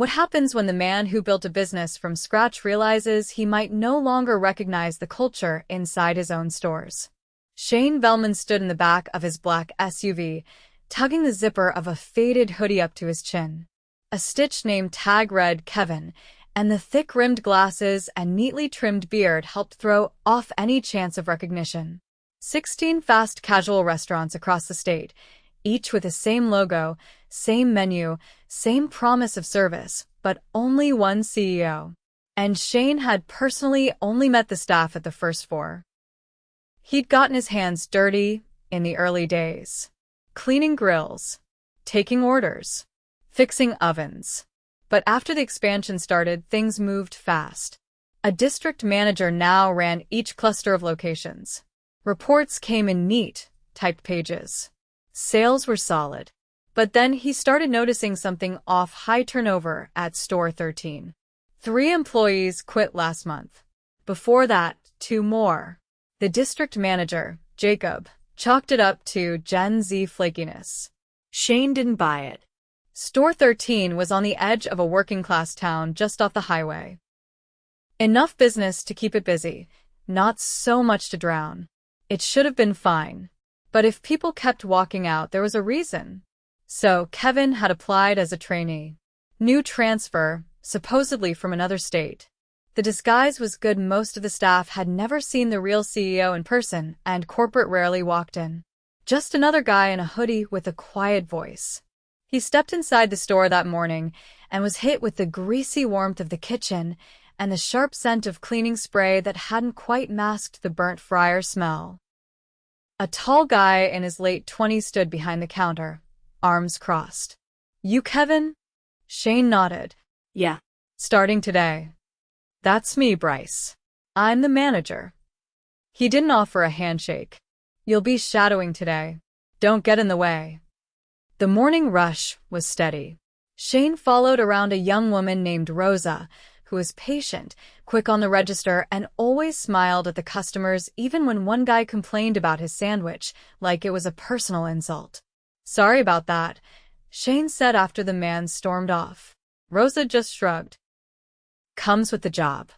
What happens when the man who built a business from scratch realizes he might no longer recognize the culture inside his own stores? Shane Vellman stood in the back of his black SUV, tugging the zipper of a faded hoodie up to his chin. A stitched name tag read Kevin, and the thick-rimmed glasses and neatly trimmed beard helped throw off any chance of recognition. 16 fast casual restaurants across the state, each with the same logo, same menu, same promise of service, but only one CEO. And Shane had personally only met the staff at the first 4. He'd gotten his hands dirty in the early days, cleaning grills, taking orders, fixing ovens. But after the expansion started, things moved fast. A district manager now ran each cluster of locations. Reports came in neat, typed pages. Sales were solid. But then he started noticing something off: high turnover at Store 13. 3 employees quit last month. Before that, 2 more. The district manager, Jacob, chalked it up to Gen Z flakiness. Shane didn't buy it. Store 13 was on the edge of a working-class town just off the highway. Enough business to keep it busy, not so much to drown. It should have been fine. But if people kept walking out, there was a reason. So Kevin had applied as a trainee. New transfer, supposedly from another state. The disguise was good. Most of the staff had never seen the real CEO in person, and corporate rarely walked in. Just another guy in a hoodie with a quiet voice. He stepped inside the store that morning and was hit with the greasy warmth of the kitchen and the sharp scent of cleaning spray that hadn't quite masked the burnt fryer smell. A tall guy in his late 20s stood behind the counter, arms crossed. "You Kevin?" Shane nodded. "Yeah. "Starting today." "That's me, Bryce. I'm the manager." He didn't offer a handshake. "You'll be shadowing today. Don't get in the way." The morning rush was steady. Shane followed around a young woman named Rosa, who was patient, quick on the register, and always smiled at the customers even when one guy complained about his sandwich, like it was a personal insult. "Sorry about that," Shane said after the man stormed off. Rosa just shrugged. "Comes with the job."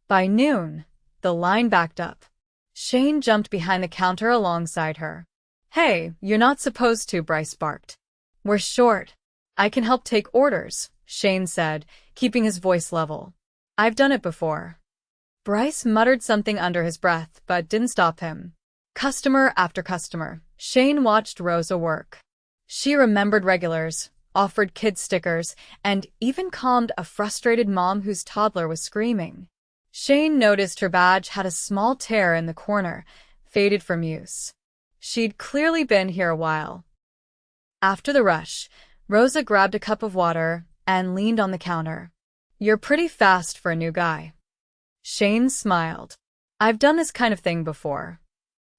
By noon, the line backed up. Shane jumped behind the counter alongside her. "Hey, you're not supposed to," Bryce barked. "We're short." "I can help take orders," Shane said, keeping his voice level. "I've done it before." Bryce muttered something under his breath, but didn't stop him. Customer after customer, Shane watched Rosa work. She remembered regulars, offered kid stickers, and even calmed a frustrated mom whose toddler was screaming. Shane noticed her badge had a small tear in the corner, faded from use. She'd clearly been here a while. After the rush, Rosa grabbed a cup of water and leaned on the counter. "You're pretty fast for a new guy." Shane smiled. "I've done this kind of thing before."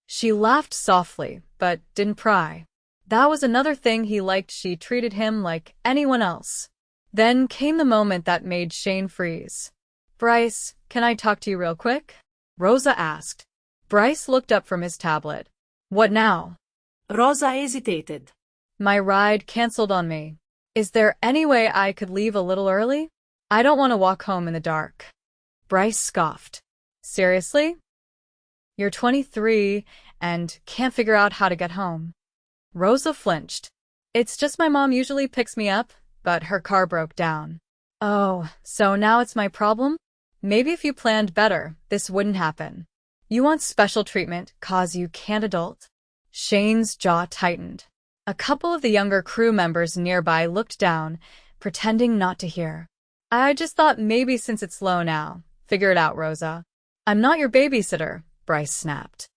She laughed softly, but didn't pry. That was another thing he liked. She treated him like anyone else. Then came the moment that made Shane freeze. "Bryce, can I talk to you real quick?" Rosa asked. Bryce looked up from his tablet. "What now?" Rosa hesitated. "My ride canceled on me. Is there any way I could leave a little early? I don't want to walk home in the dark." Bryce scoffed. "Seriously? You're 23 and can't figure out how to get home." Rosa flinched. "It's just my mom usually picks me up, but her car broke down." "Oh, so now it's my problem? Maybe if you planned better, this wouldn't happen. You want special treatment 'cause you can't adult?" Shane's jaw tightened. A couple of the younger crew members nearby looked down, pretending not to hear. "I just thought maybe since it's low now. Figure it out, Rosa." "I'm not your babysitter," Bryce snapped.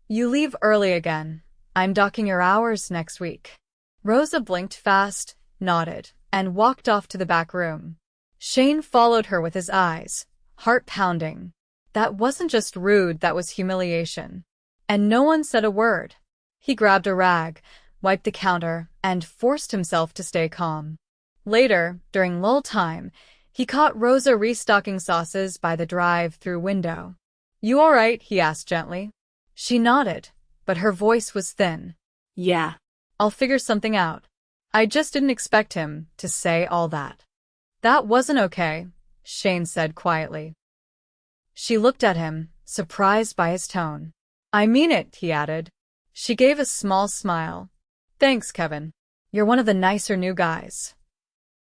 "You leave early again. I'm docking your hours next week." Rosa blinked fast, nodded, and walked off to the back room. Shane followed her with his eyes, heart pounding. That wasn't just rude, that was humiliation. And no one said a word. He grabbed a rag, wiped the counter, and forced himself to stay calm. Later, during lull time, he caught Rosa restocking sauces by the drive-through window. "You all right?" he asked gently. She nodded, but her voice was thin. "Yeah. I'll figure something out." I just didn't expect him to say all that. That wasn't okay, Shane said quietly. She looked at him, surprised by his tone. I mean it, he added. She gave a small smile. Thanks, Kevin. You're one of the nicer new guys.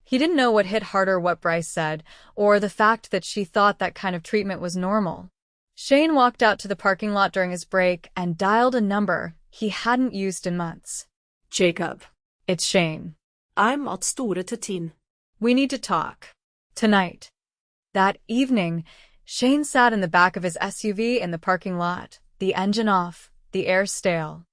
He didn't know what hit harder, what Bryce said, or the fact that she thought that kind of treatment was normal. Shane walked out to the parking lot during his break and dialed a number he hadn't used in months. Jacob. It's Shane. I'm at Store til 10. We need to talk. Tonight. That evening, Shane sat in the back of his SUV in the parking lot, the engine off, the air stale.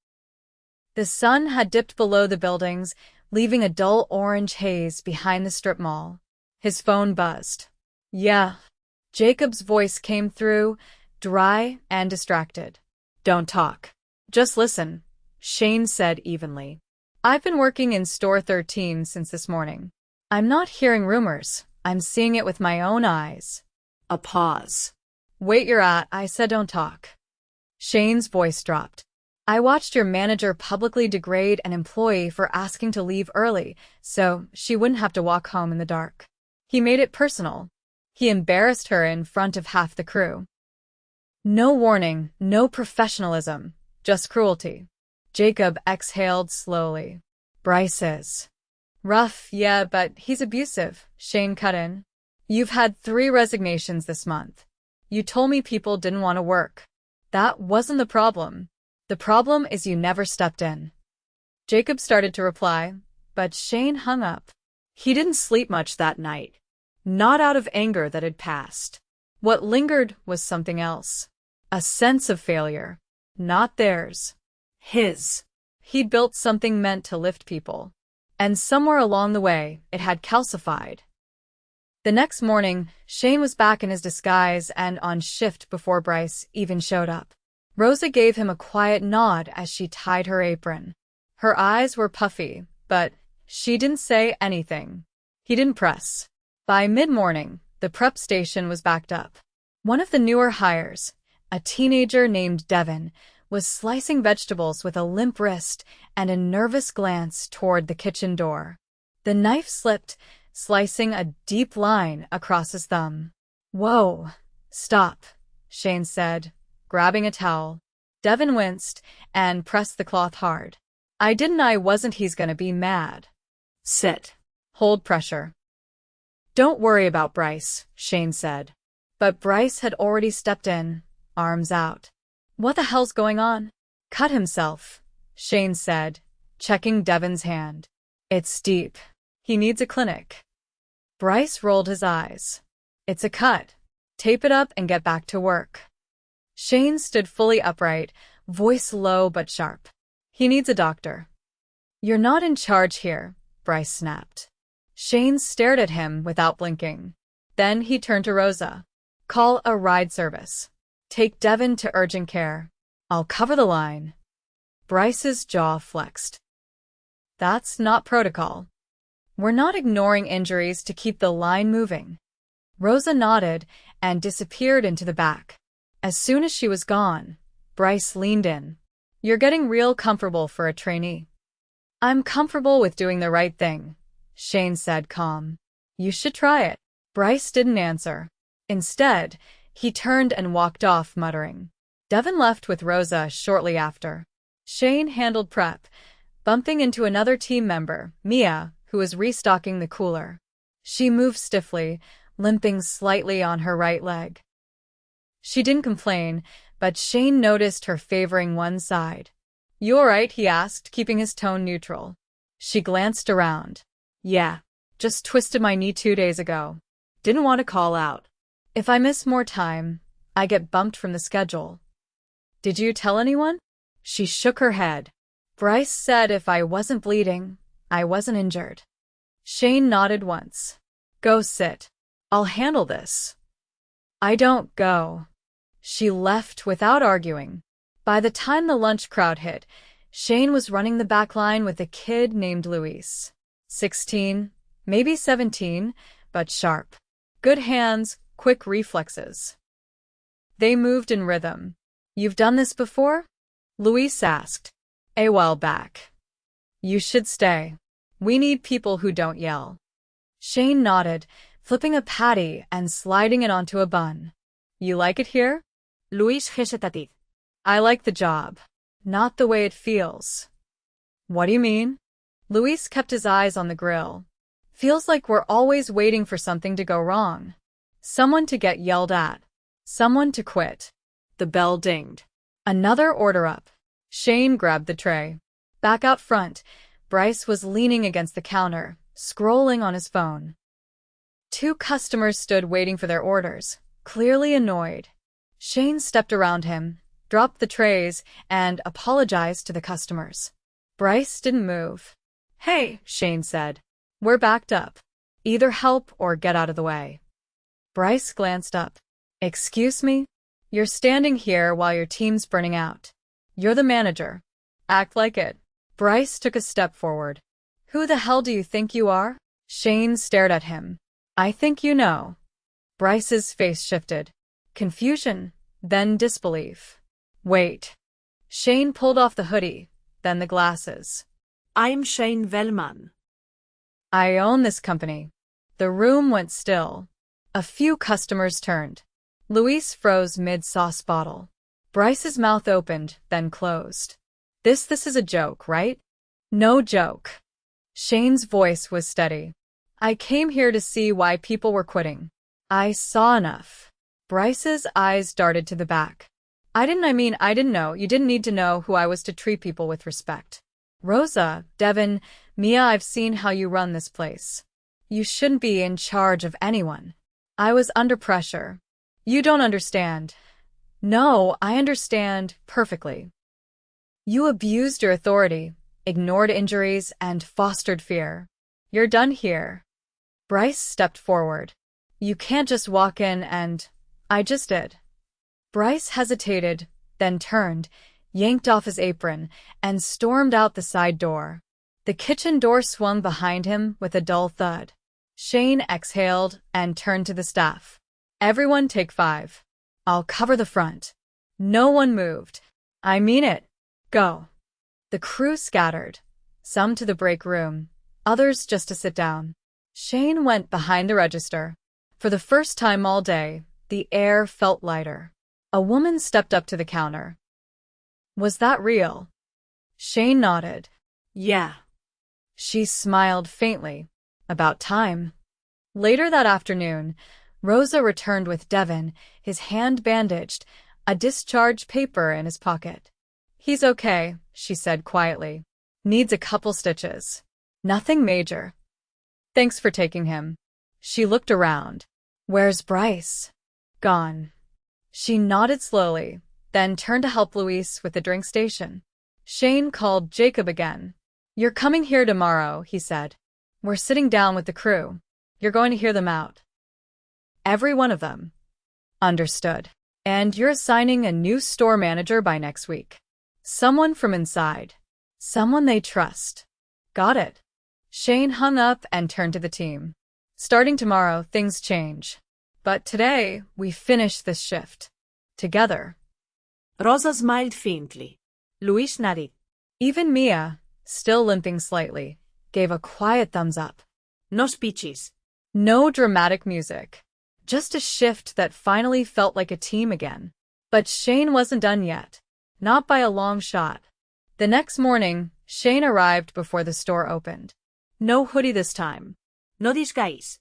The sun had dipped below the buildings, leaving a dull orange haze behind the strip mall. His phone buzzed. Yeah. Jacob's voice came through, dry and distracted. Don't talk. Just listen, Shane said evenly. I've been working in store 13 since this morning. I'm not hearing rumors. I'm seeing it with my own eyes. A pause. Wait, you're at, I said don't talk. Shane's voice dropped. I watched your manager publicly degrade an employee for asking to leave early, so she wouldn't have to walk home in the dark. He made it personal. He embarrassed her in front of half the crew. No warning, no professionalism, just cruelty. Jacob exhaled slowly. Bryce is rough, yeah, but he's abusive, Shane cut in. You've had 3 resignations this month. You told me people didn't want to work. That wasn't the problem. The problem is you never stepped in. Jacob started to reply, but Shane hung up. He didn't sleep much that night. Not out of anger that had passed. What lingered was something else. A sense of failure. Not theirs. His. He'd built something meant to lift people. And somewhere along the way, it had calcified. The next morning, Shane was back in his disguise and on shift before Bryce even showed up. Rosa gave him a quiet nod as she tied her apron. Her eyes were puffy, but she didn't say anything. He didn't press. By mid-morning, the prep station was backed up. One of the newer hires, a teenager named Devin, was slicing vegetables with a limp wrist and a nervous glance toward the kitchen door. The knife slipped, slicing a deep line across his thumb. Whoa, stop, Shane said, grabbing a towel. Devin winced and pressed the cloth hard. I wasn't he's gonna be mad. Sit. Hold pressure. Don't worry about Bryce, Shane said. But Bryce had already stepped in, arms out. What the hell's going on? Cut himself, Shane said, checking Devin's hand. It's deep. He needs a clinic. Bryce rolled his eyes. It's a cut. Tape it up and get back to work. Shane stood fully upright, voice low but sharp. He needs a doctor. You're not in charge here, Bryce snapped. Shane stared at him without blinking. Then he turned to Rosa. Call a ride service. Take Devin to urgent care. I'll cover the line. Bryce's jaw flexed. That's not protocol. We're not ignoring injuries to keep the line moving. Rosa nodded and disappeared into the back. As soon as she was gone, Bryce leaned in. You're getting real comfortable for a trainee. I'm comfortable with doing the right thing, Shane said calm. You should try it. Bryce didn't answer. Instead, he turned and walked off muttering. Devin left with Rosa shortly after. Shane handled prep, bumping into another team member, Mia, who was restocking the cooler. She moved stiffly, limping slightly on her right leg. She didn't complain, but Shane noticed her favoring one side. You all right? He asked, keeping his tone neutral. She glanced around. Yeah, just twisted my knee 2 days ago. Didn't want to call out. If I miss more time, I get bumped from the schedule. Did you tell anyone? She shook her head. Bryce said if I wasn't bleeding, I wasn't injured. Shane nodded once. Go sit. I'll handle this. I don't go. She left without arguing. By the time the lunch crowd hit, Shane was running the back line with a kid named Luis. 16, maybe 17, but sharp. Good hands, quick reflexes. They moved in rhythm. You've done this before? Luis asked. A while back. You should stay. We need people who don't yell. Shane nodded, flipping a patty and sliding it onto a bun. You like it here? Luis hesitated. I like the job, not the way it feels. What do you mean? Luis kept his eyes on the grill. Feels like we're always waiting for something to go wrong. Someone to get yelled at. Someone to quit. The bell dinged. Another order up. Shane grabbed the tray. Back out front, Bryce was leaning against the counter, scrolling on his phone. Two customers stood waiting for their orders, clearly annoyed. Shane stepped around him, dropped the trays, and apologized to the customers. Bryce didn't move. Hey, Shane said. We're backed up. Either help or get out of the way. Bryce glanced up. Excuse me? You're standing here while your team's burning out. You're the manager. Act like it. Bryce took a step forward. Who the hell do you think you are? Shane stared at him. I think you know. Bryce's face shifted. Confusion, then disbelief. Wait. Shane pulled off the hoodie, then the glasses. I'm Shane Vellman. I own this company. The room went still. A few customers turned. Luis froze mid-sauce bottle. Bryce's mouth opened, then closed. This is a joke, right? No joke. Shane's voice was steady. I came here to see why people were quitting. I saw enough. Bryce's eyes darted to the back. I didn't know. You didn't need to know who I was to treat people with respect. Rosa, Devin, Mia, I've seen how you run this place. You shouldn't be in charge of anyone. I was under pressure. You don't understand. No, I understand perfectly. You abused your authority, ignored injuries, and fostered fear. You're done here. Bryce stepped forward. You can't just walk in and... I just did. Bryce hesitated, then turned, yanked off his apron, and stormed out the side door. The kitchen door swung behind him with a dull thud. Shane exhaled and turned to the staff. Everyone take 5. I'll cover the front. No one moved. I mean it. Go. The crew scattered, some to the break room, others just to sit down. Shane went behind the register. For the first time all day, the air felt lighter. A woman stepped up to the counter. Was that real? Shane nodded. Yeah. She smiled faintly. About time. Later that afternoon, Rosa returned with Devin, his hand bandaged, a discharge paper in his pocket. He's okay, she said quietly. Needs a couple stitches. Nothing major. Thanks for taking him. She looked around. Where's Bryce? Gone. She nodded slowly, then turned to help Luis with the drink station. Shane called Jacob again. You're coming here tomorrow, he said. We're sitting down with the crew. You're going to hear them out. Every one of them. Understood. And you're assigning a new store manager by next week. Someone from inside. Someone they trust. Got it. Shane hung up and turned to the team. Starting tomorrow, things change. But today, we finish this shift. Together. Rosa smiled faintly. Luis nodded. Even Mia, still limping slightly, gave a quiet thumbs up. No speeches. No dramatic music. Just a shift that finally felt like a team again. But Shane wasn't done yet. Not by a long shot. The next morning, Shane arrived before the store opened. No hoodie this time. No disguise.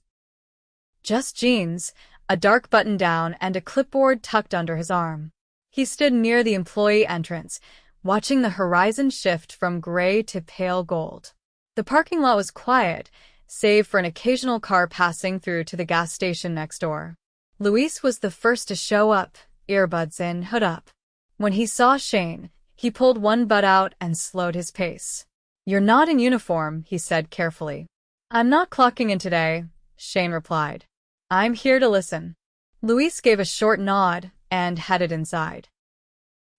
Just jeans, a dark button-down, and a clipboard tucked under his arm. He stood near the employee entrance, watching the horizon shift from gray to pale gold. The parking lot was quiet, save for an occasional car passing through to the gas station next door. Luis was the first to show up, earbuds in, hood up. When he saw Shane, he pulled one butt out and slowed his pace. You're not in uniform, he said carefully. I'm not clocking in today, Shane replied. I'm here to listen. Luis gave a short nod and headed inside.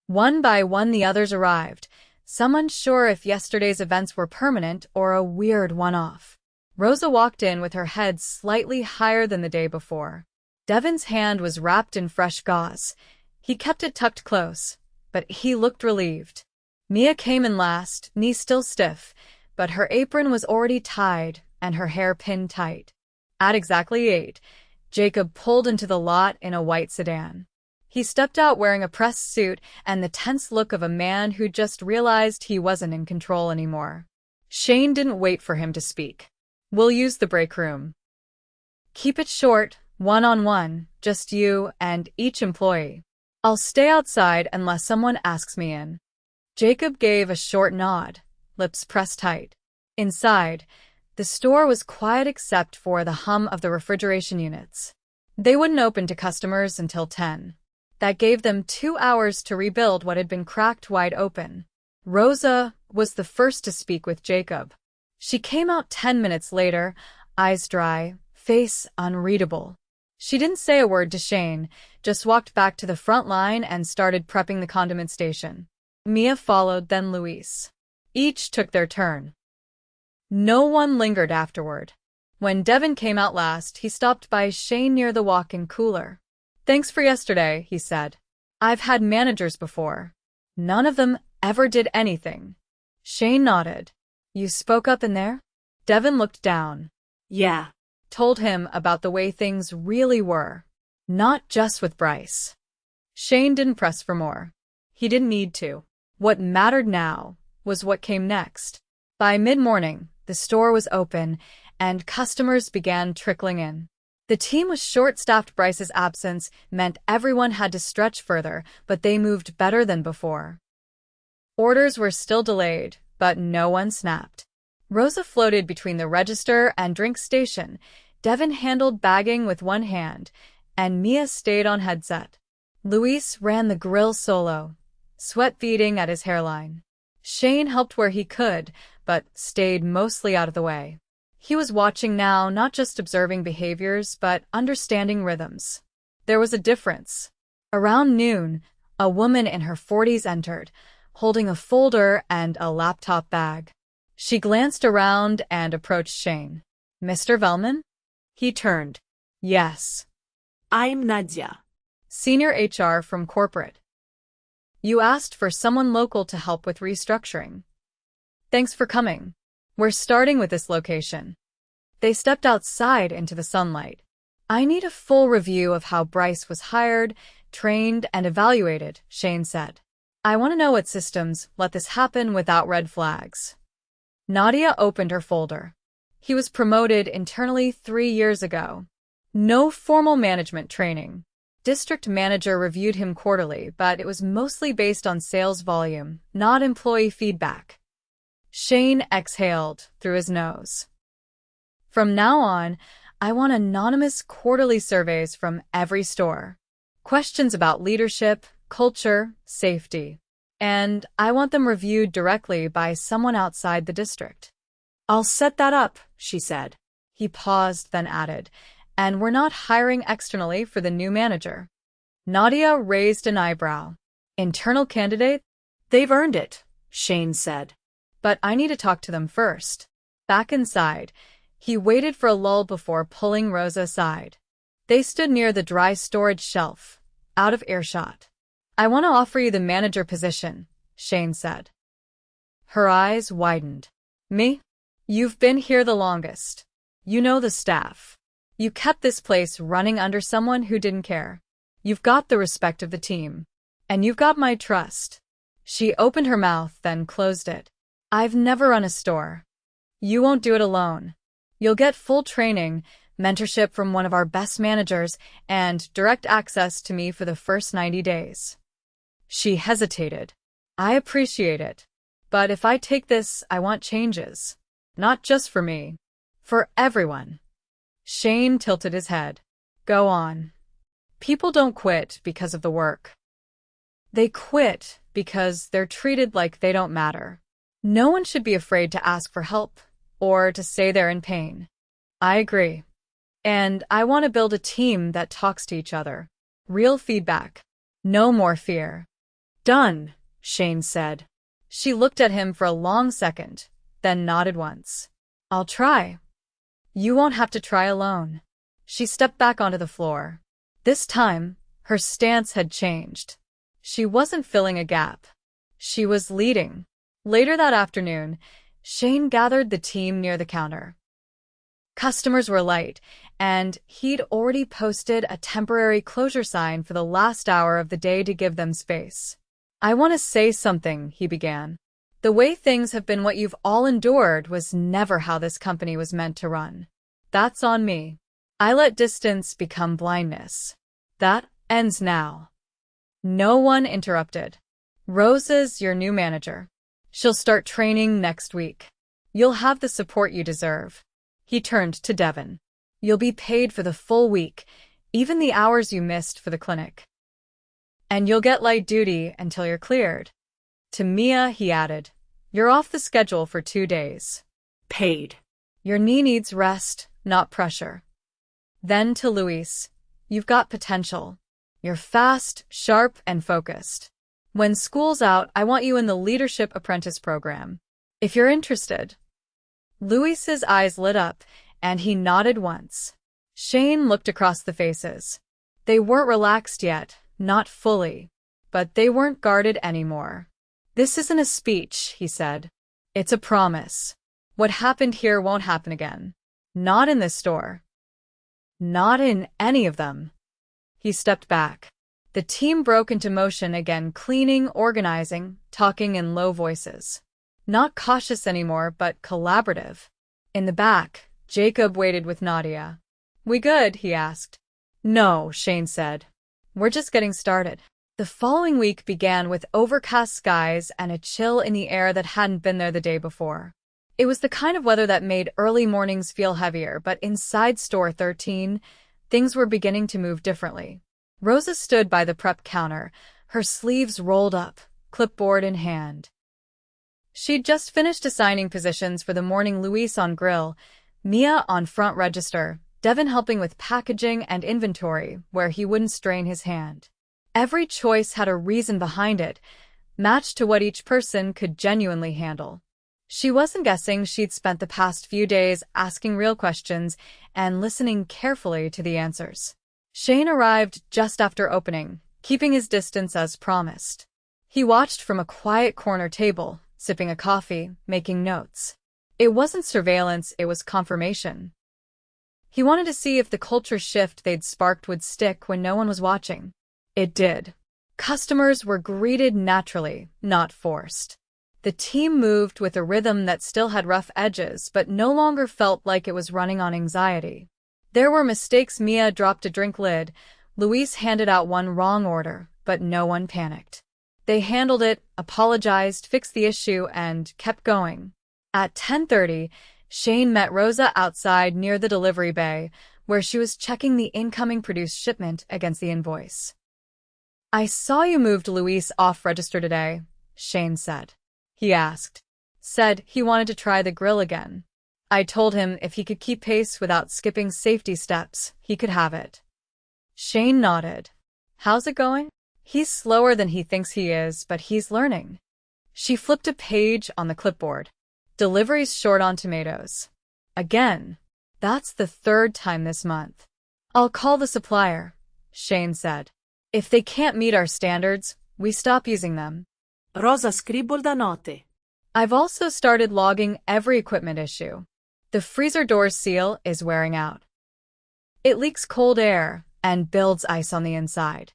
One by one the others arrived, some unsure if yesterday's events were permanent or a weird one-off. Rosa walked in with her head slightly higher than the day before. Devin's hand was wrapped in fresh gauze. He kept it tucked close, but he looked relieved. Mia came in last, knee still stiff, but her apron was already tied and her hair pinned tight. At exactly 8, Jacob pulled into the lot in a white sedan. He stepped out wearing a pressed suit and the tense look of a man who just realized he wasn't in control anymore. Shane didn't wait for him to speak. "We'll use the break room. Keep it short, one-on-one, just you and each employee. I'll stay outside unless someone asks me in." Jacob gave a short nod, lips pressed tight. Inside, the store was quiet except for the hum of the refrigeration units. They wouldn't open to customers until 10. That gave them 2 hours to rebuild what had been cracked wide open. Rosa was the first to speak with Jacob. She came out 10 minutes later, eyes dry, face unreadable. She didn't say a word to Shane, just walked back to the front line and started prepping the condiment station. Mia followed, then Luis. Each took their turn. No one lingered afterward. When Devin came out last, he stopped by Shane near the walk-in cooler. "Thanks for yesterday," he said. "I've had managers before. None of them ever did anything." Shane nodded. "You spoke up in there?" Devin looked down. Yeah. Told him about the way things really were. Not just with Bryce. Shane didn't press for more. He didn't need to. What mattered now was what came next. By mid-morning, the store was open, and customers began trickling in. The team was short-staffed. Bryce's absence meant everyone had to stretch further, but they moved better than before. Orders were still delayed, but no one snapped. Rosa floated between the register and drink station. Devin handled bagging with one hand, and Mia stayed on headset. Luis ran the grill solo, sweat beading at his hairline. Shane helped where he could, but stayed mostly out of the way. He was watching now, not just observing behaviors, but understanding rhythms. There was a difference. Around noon, a woman in her 40s entered, holding a folder and a laptop bag. She glanced around and approached Shane. "Mr. Vellman?" He turned. "Yes." I'm Nadia. "Senior HR from corporate. You asked for someone local to help with restructuring. Thanks for coming. We're starting with this location." They stepped outside into the sunlight. "I need a full review of how Bryce was hired, trained, and evaluated," Shane said. "I want to know what systems let this happen without red flags." Nadia opened her folder. He was promoted internally 3 years ago. No formal management training. District manager reviewed him quarterly, but it was mostly based on sales volume, not employee feedback. Shane exhaled through his nose. "From now on, I want anonymous quarterly surveys from every store. Questions about leadership, culture, safety. And I want them reviewed directly by someone outside the district." "I'll set that up," she said. He paused, then added, "And we're not hiring externally for the new manager." Nadia raised an eyebrow. "Internal candidate?" "They've earned it," Shane said. "But I need to talk to them first." Back inside, he waited for a lull before pulling Rosa aside. They stood near the dry storage shelf, out of earshot. "I want to offer you the manager position," Shane said. Her eyes widened. "Me? You've been here the longest. You know the staff. You kept this place running under someone who didn't care. You've got the respect of the team. And you've got my trust." She opened her mouth, then closed it. "I've never run a store. You won't do it alone. You'll get full training, mentorship from one of our best managers, and direct access to me for the first 90 days. She hesitated. "I appreciate it. But if I take this, I want changes. Not just for me. For everyone." Shane tilted his head. "Go on. People don't quit because of the work. They quit because they're treated like they don't matter. No one should be afraid to ask for help or to say they're in pain." "I agree. And I want to build a team that talks to each other. Real feedback. No more fear." "Done," Shane said. She looked at him for a long second, then nodded once. "I'll try." "You won't have to try alone." She stepped back onto the floor. This time, her stance had changed. She wasn't filling a gap. She was leading. Later that afternoon, Shane gathered the team near the counter. Customers were light, and he'd already posted a temporary closure sign for the last hour of the day to give them space. "I want to say something," he began. "The way things have been, what you've all endured, was never how this company was meant to run. That's on me. I let distance become blindness. That ends now." No one interrupted. "Rosa's your new manager. She'll start training next week. You'll have the support you deserve." He turned to Devon. "You'll be paid for the full week, even the hours you missed for the clinic. And you'll get light duty until you're cleared." To Mia, he added, "You're off the schedule for 2 days. Paid. Your knee needs rest, not pressure." Then to Luis, "You've got potential. You're fast, sharp, and focused. When school's out, I want you in the Leadership Apprentice program, if you're interested." Luis's eyes lit up, and he nodded once. Shane looked across the faces. They weren't relaxed yet, not fully, but they weren't guarded anymore. "This isn't a speech," he said. "It's a promise. What happened here won't happen again. Not in this store. Not in any of them." He stepped back. The team broke into motion again, cleaning, organizing, talking in low voices. Not cautious anymore, but collaborative. In the back, Jacob waited with Nadia. "We good?" he asked. "No," Shane said. "We're just getting started." The following week began with overcast skies and a chill in the air that hadn't been there the day before. It was the kind of weather that made early mornings feel heavier, but inside Store 13, things were beginning to move differently. Rosa stood by the prep counter, her sleeves rolled up, clipboard in hand. She'd just finished assigning positions for the morning. Luis on grill, Mia on front register, Devon helping with packaging and inventory, where he wouldn't strain his hand. Every choice had a reason behind it, matched to what each person could genuinely handle. She wasn't guessing. She'd spent the past few days asking real questions and listening carefully to the answers. Shane arrived just after opening, keeping his distance as promised. He watched from a quiet corner table, sipping a coffee, making notes. It wasn't surveillance, it was confirmation. He wanted to see if the culture shift they'd sparked would stick when no one was watching. It did. Customers were greeted naturally, not forced. The team moved with a rhythm that still had rough edges, but no longer felt like it was running on anxiety. There were mistakes. Mia dropped a drink lid. Luis handed out one wrong order, but no one panicked. They handled it, apologized, fixed the issue, and kept going. At 10:30, Shane met Rosa outside near the delivery bay, where she was checking the incoming produced shipment against the invoice. "I saw you moved Luis off register today," Shane said. He asked. Said he wanted to try the grill again. I told him if he could keep pace without skipping safety steps, he could have it. Shane nodded. "How's it going?" "He's slower than he thinks he is, but he's learning." She flipped a page on the clipboard. "Deliveries short on tomatoes. Again. That's the 3rd time this month." "I'll call the supplier," Shane said. "If they can't meet our standards, we stop using them." Rosa scribbled a note. "I've also started logging every equipment issue. The freezer door's seal is wearing out. It leaks cold air and builds ice on the inside.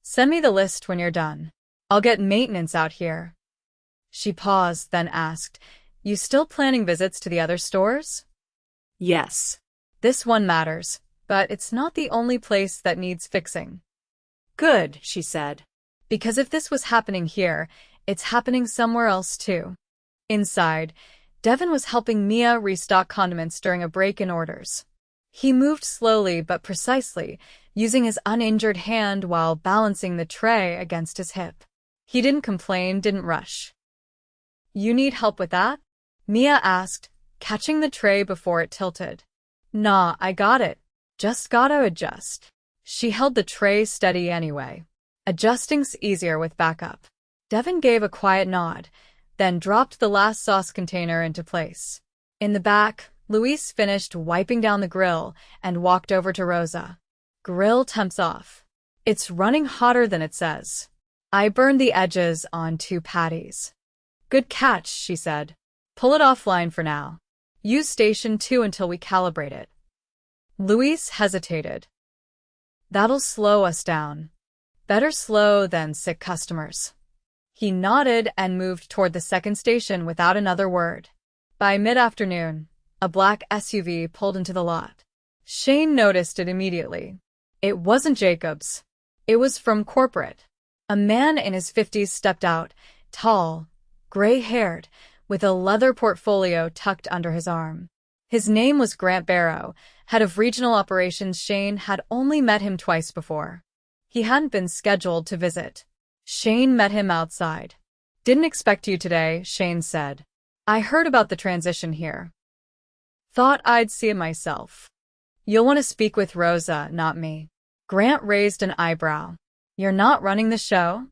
Send me the list when you're done. I'll get maintenance out here." She paused, then asked, "You still planning visits to the other stores?" "Yes." "This one matters, but it's not the only place that needs fixing." "Good," she said. "Because if this was happening here, it's happening somewhere else too." Inside, Devon was helping Mia restock condiments during a break in orders. He moved slowly but precisely, using his uninjured hand while balancing the tray against his hip. He didn't complain, didn't rush. "You need help with that?" Mia asked, catching the tray before it tilted. "Nah, I got it. Just gotta adjust." She held the tray steady anyway. Adjusting's easier with backup. Devon gave a quiet nod, then dropped the last sauce container into place. In the back, Luis finished wiping down the grill and walked over to Rosa. "Grill temps off. It's running hotter than it says. I burned the edges on 2 patties." "Good catch," she said. "Pull it offline for now. Use station 2 until we calibrate it." Luis hesitated. That'll slow us down. Better slow than sick customers. He nodded and moved toward the second station without another word. By mid-afternoon, a black SUV pulled into the lot. Shane noticed it immediately. It wasn't Jacob's. It was from corporate. A man in his 50s stepped out, tall, gray-haired, with a leather portfolio tucked under his arm. His name was Grant Barrow, head of regional operations. Shane had only met him twice before. He hadn't been scheduled to visit. Shane met him outside. Didn't expect you today, Shane said. I heard about the transition here. Thought I'd see it myself. You'll want to speak with Rosa, not me. Grant raised an eyebrow. You're not running the show?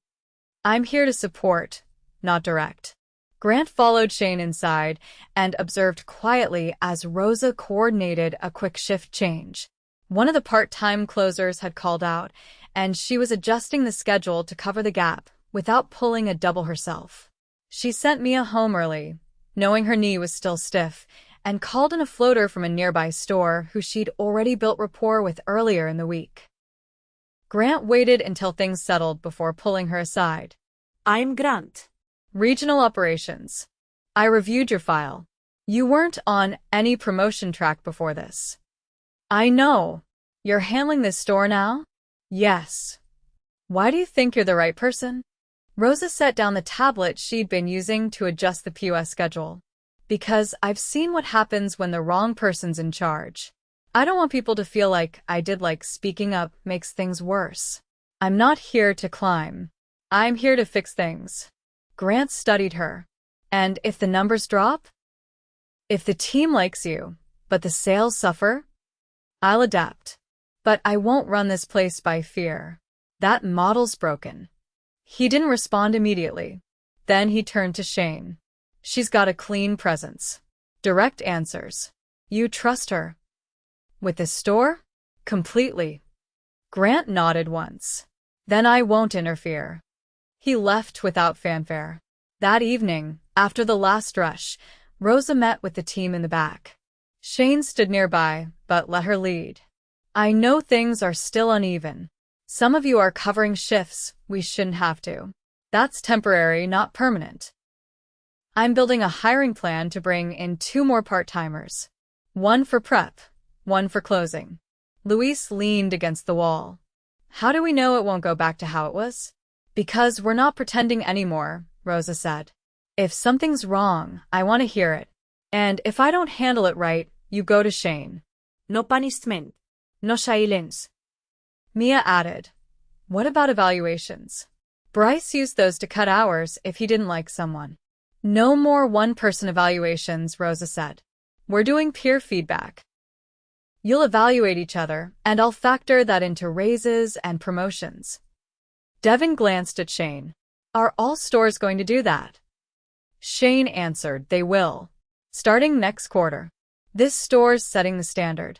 I'm here to support, not direct. Grant followed Shane inside and observed quietly as Rosa coordinated a quick shift change. One of the part-time closers had called out, and she was adjusting the schedule to cover the gap without pulling a double herself. She sent Mia home early, knowing her knee was still stiff, and called in a floater from a nearby store who she'd already built rapport with earlier in the week. Grant waited until things settled before pulling her aside. I'm Grant. Regional operations. I reviewed your file. You weren't on any promotion track before this. I know. You're handling this store now? Yes. Why do you think you're the right person? Rosa set down the tablet she'd been using to adjust the POS schedule. Because I've seen what happens when the wrong person's in charge. I don't want people to feel like speaking up makes things worse. I'm not here to climb. I'm here to fix things. Grant studied her. And if the numbers drop? If the team likes you, but the sales suffer? I'll adapt. But I won't run this place by fear. That model's broken. He didn't respond immediately. Then he turned to Shane. She's got a clean presence. Direct answers. You trust her? With the store? Completely. Grant nodded once. Then I won't interfere. He left without fanfare. That evening, after the last rush, Rosa met with the team in the back. Shane stood nearby, but let her lead. I know things are still uneven. Some of you are covering shifts we shouldn't have to. That's temporary, not permanent. I'm building a hiring plan to bring in 2 more part-timers. 1 for prep, 1 for closing. Luis leaned against the wall. How do we know it won't go back to how it was? Because we're not pretending anymore, Rosa said. If something's wrong, I want to hear it. And if I don't handle it right, you go to Shane. No punishment. No silence. Mia added. What about evaluations? Bryce used those to cut hours if he didn't like someone. No more one-person evaluations, Rosa said. We're doing peer feedback. You'll evaluate each other, and I'll factor that into raises and promotions. Devin glanced at Shane. Are all stores going to do that? Shane answered, they will. Starting next quarter. This store's setting the standard.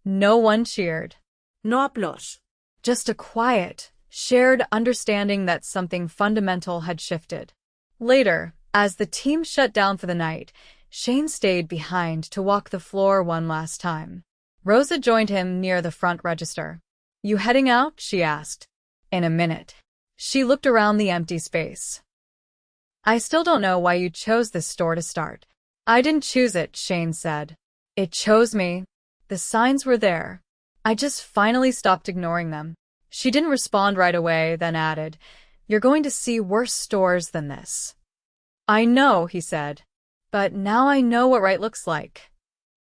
No one cheered. No applause. Just a quiet, shared understanding that something fundamental had shifted. Later, as the team shut down for the night, Shane stayed behind to walk the floor one last time. Rosa joined him near the front register. You heading out? She asked. In a minute. She looked around the empty space. I still don't know why you chose this store to start. I didn't choose it, Shane said. It chose me. The signs were there. I just finally stopped ignoring them. She didn't respond right away, then added, You're going to see worse stores than this. I know, he said. But now I know what right looks like.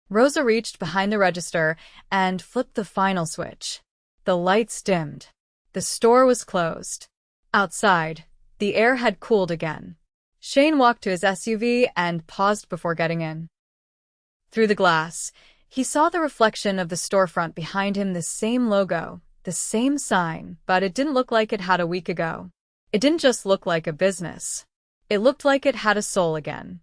Rosa reached behind the register and flipped the final switch. The lights dimmed. The store was closed. Outside, the air had cooled again. Shane walked to his SUV and paused before getting in. Through the glass, he saw the reflection of the storefront behind him, the same logo, the same sign, but it didn't look like it had a week ago. It didn't just look like a business. It looked like it had a soul again.